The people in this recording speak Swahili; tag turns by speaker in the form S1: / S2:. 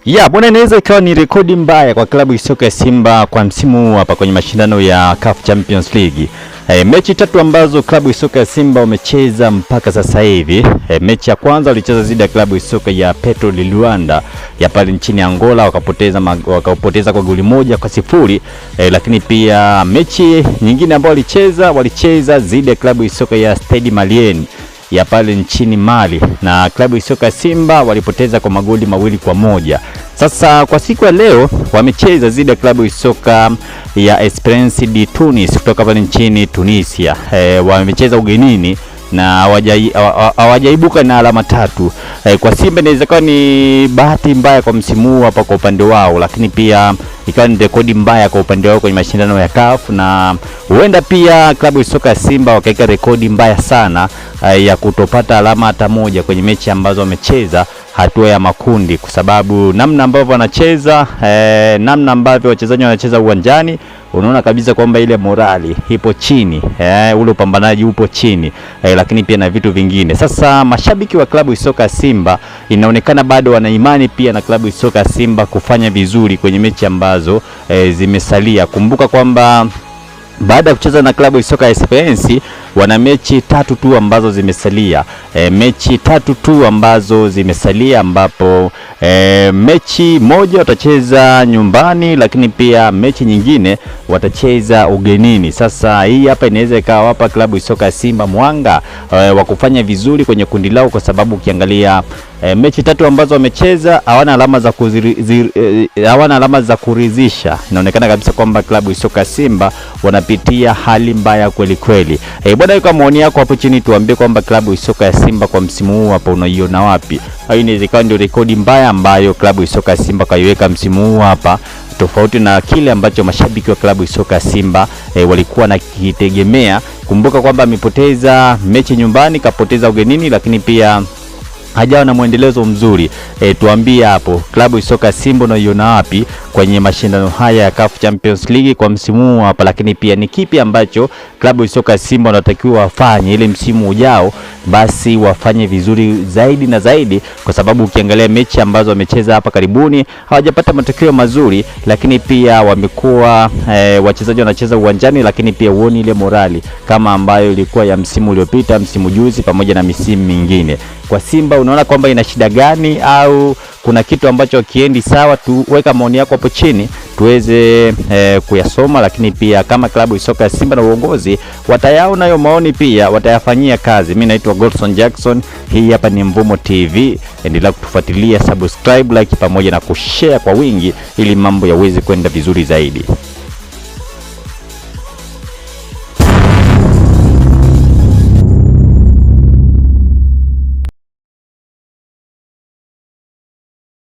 S1: Bwana, inaweza ikawa ni rekodi mbaya kwa klabu ya soka ya Simba kwa msimu huu hapa kwenye mashindano ya CAF Champions League. Mechi 3 ambazo klabu ya soka ya Simba wamecheza mpaka sasa hivi. Mechi ya kwanza walicheza dhidi ya klabu ya soka ya Petro de Luanda ya pale nchini Angola, wakapoteza kwa goli 1-0. Lakini pia mechi nyingine ambayo walicheza dhidi ya klabu ya soka ya Stade Malien ya pale nchini Mali, na klabu ya soka Simba walipoteza kwa magoli 2-1. Sasa kwa siku ya leo wamecheza dhidi ya klabu ya soka ya Esperance de Tunis kutoka pale nchini Tunisia. Wamecheza ugenini na hawajaibuka na alama 3. Kwa Simba inaweza kuwa ni bahati mbaya kwa msimu huu hapa kwa upande wao, lakini pia ikawa ni rekodi mbaya kwa upande wao kwenye mashindano ya CAF, na huenda pia klabu ya soka ya Simba wakaika rekodi mbaya sana ya kutopata alama hata moja kwenye mechi ambazo wamecheza hatua ya makundi, kwa sababu namna ambavyo wanacheza, namna ambavyo wachezaji wanacheza uwanjani, unaona kabisa kwamba ile morali ipo chini, ule upambanaji upo chini, lakini pia na vitu vingine. Sasa mashabiki wa klabu ya soka ya Simba inaonekana bado wana imani pia na klabu ya soka ya Simba kufanya vizuri kwenye mechi ambazo zimesalia. Kumbuka kwamba baada ya kucheza na klabu ya soka ya Esperance wana mechi 3 tu ambazo zimesalia. Mechi 3 tu ambazo zimesalia, ambapo mechi moja watacheza nyumbani, lakini pia mechi nyingine watacheza ugenini. Sasa hii hapa inaweza ikawa hapa klabu ya soka ya Simba mwanga wa kufanya vizuri kwenye kundi lao, kwa sababu ukiangalia mechi 3 ambazo wamecheza hawana alama za kuridhisha. Inaonekana kabisa kwamba klabu ya soka ya Simba wanapitia hali mbaya kweli kweli. Bwana, kwa maoni yako hapo chini tuambie kwamba klabu ya soka ya Simba kwa msimu huu hapa unaiona wapi? Inaweza ikawa ndio rekodi mbaya ambayo klabu ya soka ya Simba kaiweka msimu huu hapa, tofauti na kile ambacho mashabiki wa klabu ya soka ya Simba walikuwa na kitegemea. Kumbuka kwamba amepoteza mechi nyumbani, kapoteza ugenini, lakini pia hajawa na muendelezo mzuri. Tuambie hapo klabu ya soka Simba unaiona wapi kwenye mashindano haya ya CAF Champions League kwa msimu huu hapa, lakini pia ni kipi ambacho klabu ya soka Simba wanatakiwa wafanye ili msimu ujao basi wafanye vizuri zaidi na zaidi, kwa sababu ukiangalia mechi ambazo wamecheza hapa karibuni hawajapata matokeo mazuri, lakini pia wamekuwa wachezaji wanacheza uwanjani, lakini pia uone ile morali kama ambayo ilikuwa ya msimu uliopita, msimu juzi, pamoja na misimu mingine. Kwa Simba unaona kwamba ina shida gani, au kuna kitu ambacho kiendi sawa? Tuweka maoni yako hapo chini tuweze kuyasoma, lakini pia kama klabu ya soka ya Simba na uongozi watayaona hayo maoni pia watayafanyia kazi. Mimi naitwa Godson Jackson, hii hapa ni Mvumo TV. Endelea kutufuatilia, subscribe, like pamoja na kushare kwa wingi ili mambo yaweze kwenda vizuri zaidi.